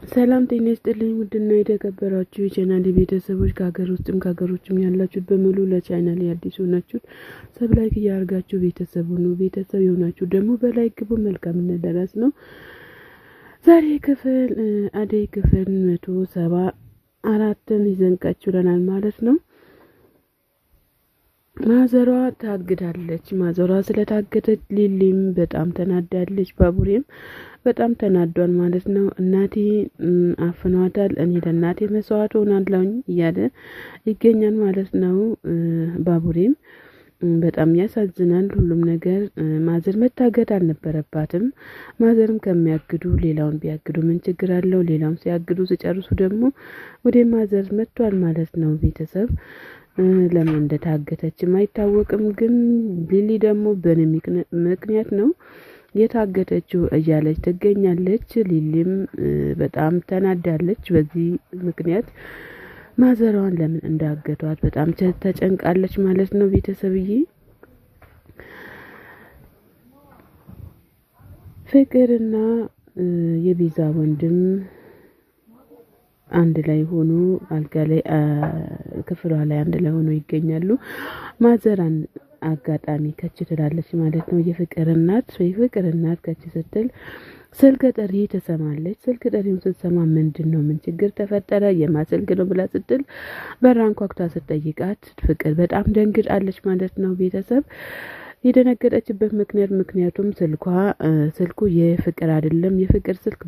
ሰላም ጤና ይስጥልኝ ውድና የተከበራችሁ የቻናሌ ቤተሰቦች ከሀገር ውጭም ያላችሁ በሙሉ ለቻናሌ አዲስ ሆናችሁ ሰብስክራይብ እያደረጋችሁ ቤተሰብ ሁኑ። ቤተሰብ የሆናችሁ ደግሞ በላይክ ግቡ። መልካምነት ደረስ ነው። ዛሬ ክፍል አደይ ክፍል 174ን ይዘንቃችሁልናል ማለት ነው። ማዘሯ ታግዳለች። ማዘሯ ስለታገደች ሊሊም በጣም ተናዳለች። ባቡሬም በጣም ተናዷል ማለት ነው። እናቴ አፍኗታል፣ እኔ ለእናቴ መስዋዕት ሆናለሁ እያለ ይገኛል ማለት ነው። ባቡሬም በጣም ያሳዝናል ሁሉም ነገር። ማዘር መታገድ አልነበረባትም። ማዘርም ከሚያግዱ ሌላውን ቢያግዱ ምን ችግር አለው? ሌላውን ሲያግዱ ሲጨርሱ ደግሞ ወደ ማዘር መጥቷል ማለት ነው። ቤተሰብ ለምን እንደታገተችም አይታወቅም። ግን ሊሊ ደግሞ በኔ ምክንያት ነው የታገተችው እያለች ትገኛለች። ሊሊም በጣም ተናዳለች። በዚህ ምክንያት ማዘሯን ለምን እንዳገቷት በጣም ተጨንቃለች ማለት ነው። ቤተሰብዬ ፍቅርና የቤዛ ወንድም አንድ ላይ ሆኖ አልጋ ላይ ክፍሏ ላይ አንድ ላይ ሆኖ ይገኛሉ። ማዘራን አጋጣሚ ከች ትላለች ማለት ነው። የፍቅር እናት ከች ስትል ስልክ ጥሪ ትሰማለች። ስልክ ጥሪውን ስትሰማ ምንድነው ምን ችግር ተፈጠረ የማስልክ ነው ብላ ስትል በራን ኳክታ ስትጠይቃት ፍቅር በጣም ደንግጣለች ማለት ነው። ቤተሰብ የደነገጠችበት ምክንያቱም ስልኩ የፍቅር አይደለም፣ የፍቅር ስልክ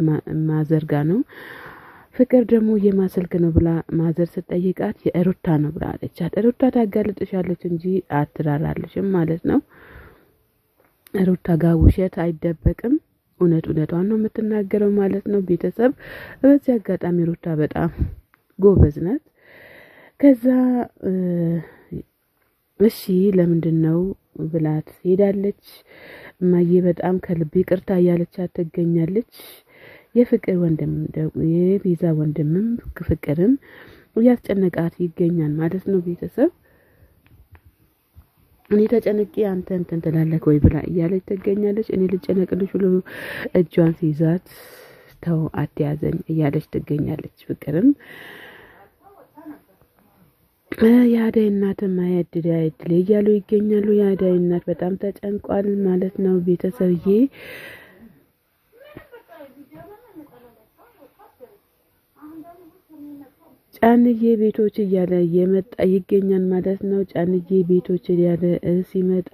ማዘርጋ ነው። ፍቅር ደግሞ የማስልክ ነው ብላ ማዘር ስትጠይቃት የሩታ ነው ብላ አለቻት። ሩታ ታጋልጥሻለች እንጂ አትራራልሽም ማለት ነው። ሩታ ጋር ውሸት አይደበቅም፣ እውነቷን ነው የምትናገረው ማለት ነው። ቤተሰብ በዚህ አጋጣሚ ሩታ በጣም ጎበዝ ናት። ከዛ እሺ ለምንድነው ብላት ሄዳለች። እማዬ በጣም ከልብ ይቅርታ እያለቻት ትገኛለች። የፍቅር ወንድም የቤዛ ወንድምም ፍቅርም እያስጨነቃት ይገኛል ማለት ነው። ቤተሰብ እኔ ተጨነቂ አንተ እንትን ትላለህ ወይ ብላ እያለች ትገኛለች። እኔ ልጨነቅልሽ ብሎ እጇን ሲይዛት ተው አትያዘኝ እያለች ትገኛለች። ፍቅርም የአደይ እናትም አይድል እያሉ ይገኛሉ። የአደይ እናት በጣም ተጨንቋል ማለት ነው። ቤተሰብዬ ጫንዬ ቤቶች እያለ የመጣ ይገኛል ማለት ነው። ጫንዬ ቤቶች እያለ ሲመጣ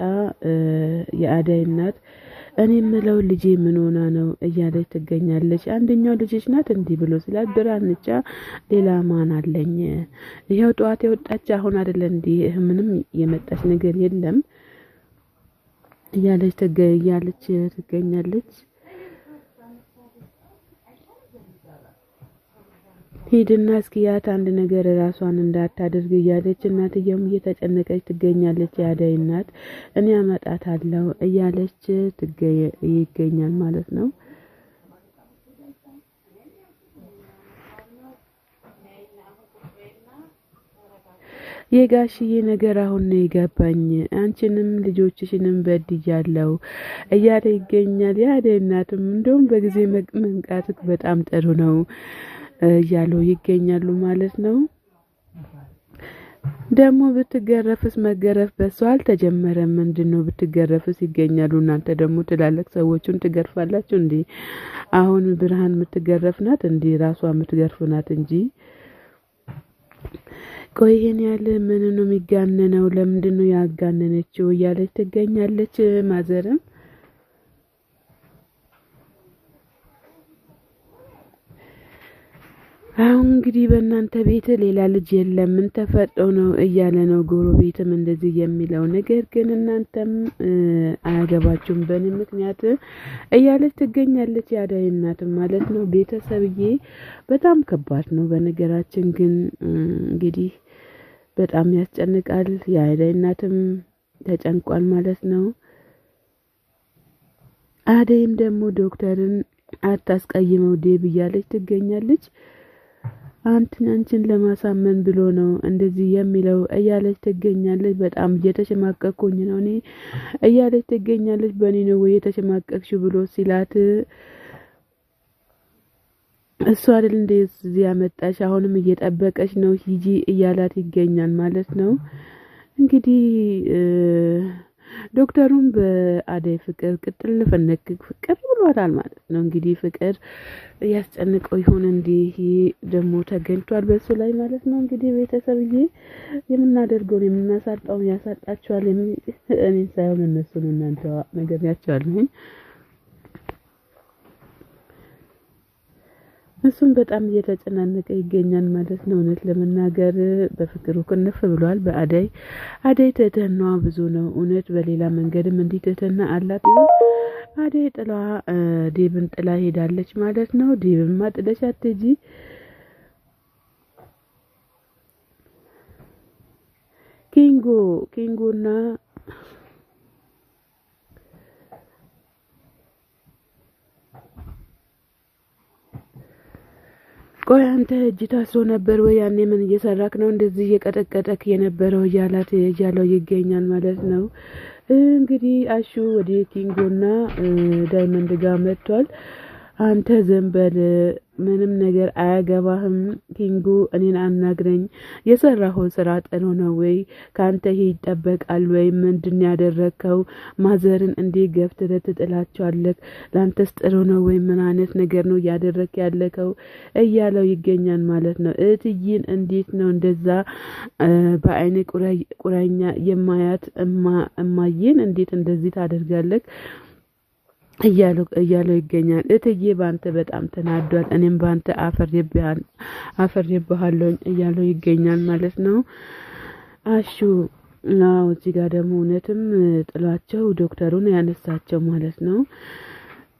የአደይ እናት እኔ የምለው ልጄ ምን ሆና ነው እያለች ትገኛለች። አንደኛው ልጅሽ ናት እንዲህ ብሎ ስላት ብርሃንቻ ሌላ ማን አለኝ? ይኸው ጠዋት የወጣች አሁን አይደለ እንዲህ ምንም የመጣች ነገር የለም እያለች ትገኛለች። ሂድና እስኪያት አንድ ነገር ራሷን እንዳታደርግ እያለች እናትየውም እየተጨነቀች ትገኛለች። የአደይ እናት እኔ አመጣታለሁ እያለች ይገኛል ማለት ነው። የጋሽዬ ነገር አሁን ነው የገባኝ፣ አንቺንም ልጆችሽንም በድያለሁ እያለ ይገኛል። የአደይ እናትም እንደውም በጊዜ መንቃትክ በጣም ጥሩ ነው እያሉ ይገኛሉ ማለት ነው። ደግሞ ብትገረፍስ መገረፍ በሷ አልተጀመረም። ምንድነው ብትገረፍስ ይገኛሉ። እናንተ ደግሞ ትላልቅ ሰዎችን ትገርፋላችሁ እንዴ? አሁን ብርሃን የምትገረፍናት እንዴ? ራሷ የምትገርፍናት እንጂ። ቆይ ይሄን ያለ ምን ነው የሚጋነነው? ለምንድነው ያጋነነችው እያለች ትገኛለች። ማዘርም አሁን እንግዲህ በእናንተ ቤት ሌላ ልጅ የለም ምን ተፈጠው ነው እያለ ነው ጎረቤትም እንደዚህ የሚለው ነገር ግን እናንተም አያገባችሁም በእኔ ምክንያት እያለች ትገኛለች። የአደይ እናትም ማለት ነው። ቤተሰብዬ በጣም ከባድ ነው። በነገራችን ግን እንግዲህ በጣም ያስጨንቃል። የአደይ እናትም ተጨንቋል ማለት ነው። አደይም ደግሞ ዶክተርን አታስቀይመው ዴብ እያለች ትገኛለች። አንቺን ለማሳመን ብሎ ነው እንደዚህ የሚለው እያለች ትገኛለች። በጣም እየተሸማቀቅኩኝ ነው እኔ እያለች ትገኛለች። በእኔ ነው ወይ የተሸማቀቅሽው ብሎ ሲላት እሱ አይደል እንደዚህ ያመጣሽ አሁንም እየጠበቀሽ ነው ሂጂ እያላት ይገኛል ማለት ነው። እንግዲህ ዶክተሩም በአደይ ፍቅር ቅጥል ፈነክ ፍቅር ብሏታል ማለት ነው። እንግዲህ ፍቅር ያስጨንቀው ይሁን እንዲህ ደግሞ ተገኝቷል በሱ ላይ ማለት ነው። እንግዲህ ቤተሰብዬ የምናደርገውን የምናሳጣውን ያሳጣቸዋል። እኔን ሳይሆን እነሱን እናንተ ነግሬያቸዋለሁ። እሱም በጣም እየተጨናነቀ ይገኛል ማለት ነው። እውነት ለመናገር በፍቅሩ ክንፍ ብሏል። አደይ ትህትናዋ ብዙ ነው። እውነት በሌላ መንገድም እንዲህ ትህትና አላት ይሆን? አደይ ዴብን ጥላ ሄዳለች ማለት ነው። ዴብማ ጥለሽ አትሄጂ። ኪንጎና ቆይ አንተ እጅ ታስሮ ነበር ወይ? ያኔ ምን እየሰራክ ነው እንደዚህ እየቀጠቀጠክ የነበረው? እያለው ይገኛል ማለት ነው። እንግዲህ አሹ ወደ ኪንጎና ዳይመንድ ጋር መጥቷል። አንተ ዝም በል፣ ምንም ነገር አያገባህም። ኪንጎ እኔን አናግረኝ። የሰራኸው ስራ ጥሩ ነው ወይ? ካንተ ይሄ ይጠበቃል ወይ? ምንድን ያደረከው? ማዘርን እንዴት ገፍትረህ ትጥላቸዋለህ? ላንተስ ጥሩ ነው ወይ? ምን አይነት ነገር ነው እያደረክ ያለከው? እያለው ይገኛል ማለት ነው። እትዬን እንዴት ነው እንደዛ በአይነ ቁራኛ የማያት እማዬን እንዴት እንደዚህ ታደርጋለህ? እያለው ይገኛል። እትዬ ባንተ በጣም ተናዷል። እኔም ባንተ አፈርብሃለሁ እያለው ይገኛል ማለት ነው። አሹ ናው እዚህ ጋር ደግሞ እውነትም ጥሏቸው ዶክተሩን ያነሳቸው ማለት ነው።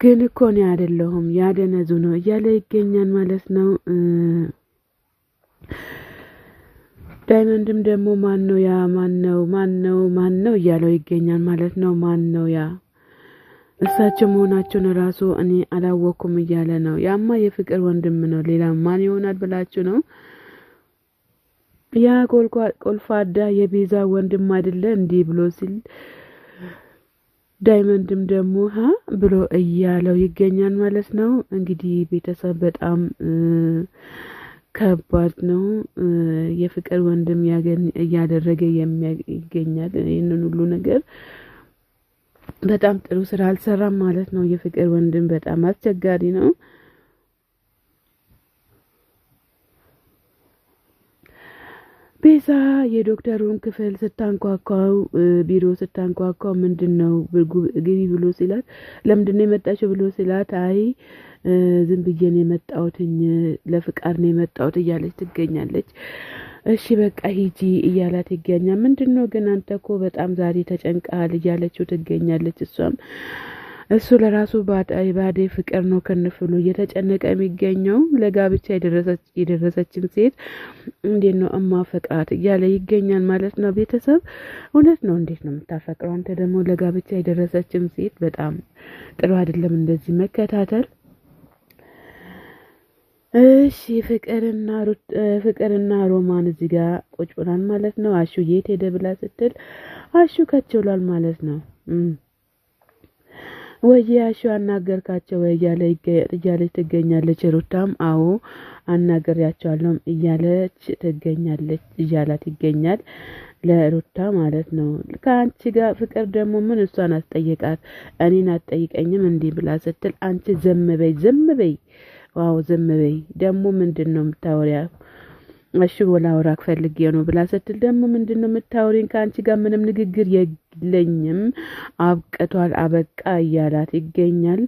ግን እኮ እኔ አይደለሁም ያደነዙ ነው እያለ ይገኛል ማለት ነው። ዳይመንድም ደግሞ ማነው ያ ማነው እያለው ይገኛል ማለት ነው። ማነው ያ እሳቸው መሆናቸውን ራሱ እኔ አላወኩም እያለ ነው። ያማ የፍቅር ወንድም ነው፣ ሌላ ማን ይሆናል ብላችሁ ነው? ያ ቆልፋዳ የቤዛ ወንድም አይደለ እንዲህ ብሎ ሲል ዳይመንድም ደግሞ ብሎ እያለው ይገኛል ማለት ነው። እንግዲህ ቤተሰብ በጣም ከባድ ነው። የፍቅር ወንድም እያደረገ ይገኛል ይህንን ሁሉ ነገር። በጣም ጥሩ ስራ አልሰራም ማለት ነው። የፍቅር ወንድም በጣም አስቸጋሪ ነው። ቤዛ የዶክተሩን ክፍል ቢሮ ስታንኳኳው ምንድነው ግቢ ብሎ ሲላት ለምንድነው የመጣችው ብሎ ሲላት አይ ዝም ብዬ ነው የመጣሁትኝ ለፍቃድ ነው የመጣሁት እያለች ትገኛለች። እሺ በቃ ሂጂ እያላት ይገኛል። ምንድነው ግን አንተ እኮ በጣም ዛሬ ተጨንቀሃል እያለችው ትገኛለች። እሱ ለራሱ ባደይ ፍቅር ነው ክንፍ ብሎ እየተጨነቀ የሚገኘው። ለጋብቻ የደረሰችን ሴት እንዴት ነው እማፈቅራት እያለ ይገኛል ማለት ነው። ቤተሰብ እውነት ነው። እንዴት ነው የምታፈቅረው አንተ? ደግሞ ለጋብቻ የደረሰችን ሴት በጣም ጥሩ አይደለም እንደዚህ መከታተል። እሺ ፍቅርና ሮማን እዚህ ጋር ቁጭ ብሏል ማለት ነው። አሹ የት ሄደ ብላ ስትል አሹ ከችሏል ማለት ነው። ወይ አሹ አናገርካቸው ወይ እያለች ትገኛለች። ሩታም አዎ አናገርያቸዋለሁ እያላት ይገኛል ለሩታ ማለት ነው። ከአንቺ ጋር ፍቅር ደግሞ ምን እሷን አስጠየቃት እኔን አትጠይቀኝም እንዲህ ብላ ስትል አንቺ ዝም በይ ዋው ዝም በይ ደግሞ ምንድነው የምታወሪያ? እሺ ወላውራክ ፈልጌ ነው ብላ ስትል ደግሞ ምንድነው የምታወሪኝ? ከአንቺ ጋር ምንም ንግግር የለኝም አብቅቷል አበቃ እያላት ይገኛል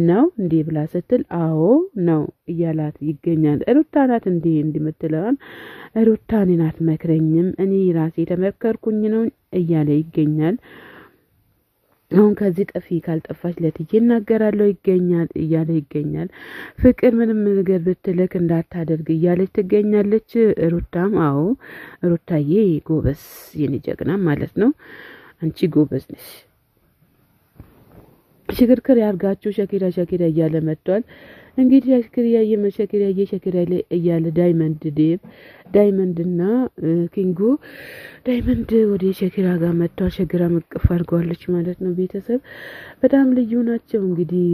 ነው እንዲህ ብላ ስትል አዎ ነው እያላት ይገኛል። ሩታ ናት እንዲህ የምትለዋን ሩታ እኔን አትመክረኝም እኔ ራሴ ተመከርኩኝ ነው እያለ ይገኛል። አሁን ከዚህ ጥፊ ካልጠፋች ለትዬ እናገራለሁ እያለ ይገኛል። ፍቅር ምንም ነገር ብትልክ እንዳታደርግ እያለች ትገኛለች። ሩታም አዎ ሩታዬ ጎበዝ የኔ ጀግና ማለት ነው። አንቺ ጎበዝ ነሽ። ሽክርክር ያርጋችሁ ሸኪራ እያለ መጥቷል። እንግዲህ ሸኪራ ላይ እያለ ዳይመንድና ኪንጎ ዳይመንድ ወደ ሸኪራ ጋር መጥቷል። ሸኪራ መቅፍ አድርገዋለች ማለት ነው። ቤተሰብ በጣም ልዩ ናቸው። እንግዲህ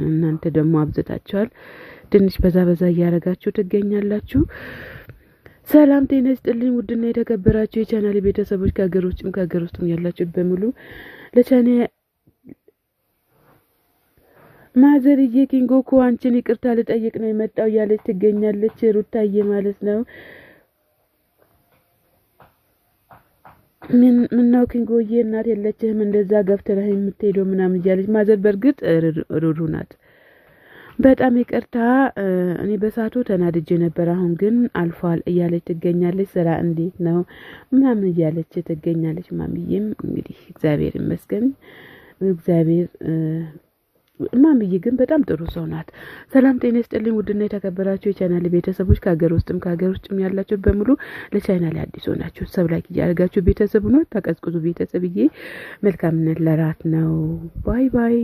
እናንተ ደግሞ አብዝታችኋል። ትንሽ በዛ እያረጋችሁ ትገኛላችሁ። ሰላም ጤና ይስጥልኝ ውድና የተከበራችሁ የቻናሌ ቤተሰቦች ከሀገር ውስጥም ያላችሁ በሙሉ ለቻናሌ ማዘርዬ ኪንጎ እኮ አንቺን ይቅርታ ልጠይቅ ነው የመጣው ያለች ትገኛለች። ሩታዬ ማለት ነው። ምን ነው ኪንጎዬ እናት የለችህም እንደዛ ገፍተህ የምትሄደው ምናምን እያለች ማዘር በርግጥ ሩሩ ናት። በጣም ይቅርታ እኔ በሳቱ ተናድጄ ነበር፣ አሁን ግን አልፏል እያለች ትገኛለች። ስራ እንዴት ነው ምናምን እያለች ትገኛለች። ማሚዬም እንግዲህ እግዚአብሔር ይመስገን እግዚአብሔር ማሚዬ ግን በጣም ጥሩ ሰው ናት። ሰላም ጤና ይስጥልኝ ውድና የተከበራችሁ የቻናሌ ቤተሰቦች ከሀገር ውስጥም ያላችሁ በሙሉ ለቻናሌ አዲስ ሆናችሁ ሰብስክራይብ እያደረጋችሁ ቤተሰብ ነው። ተቀዝቅዙ ቤተሰብዬ። መልካምነት ለራት ነው። ባይ ባይ።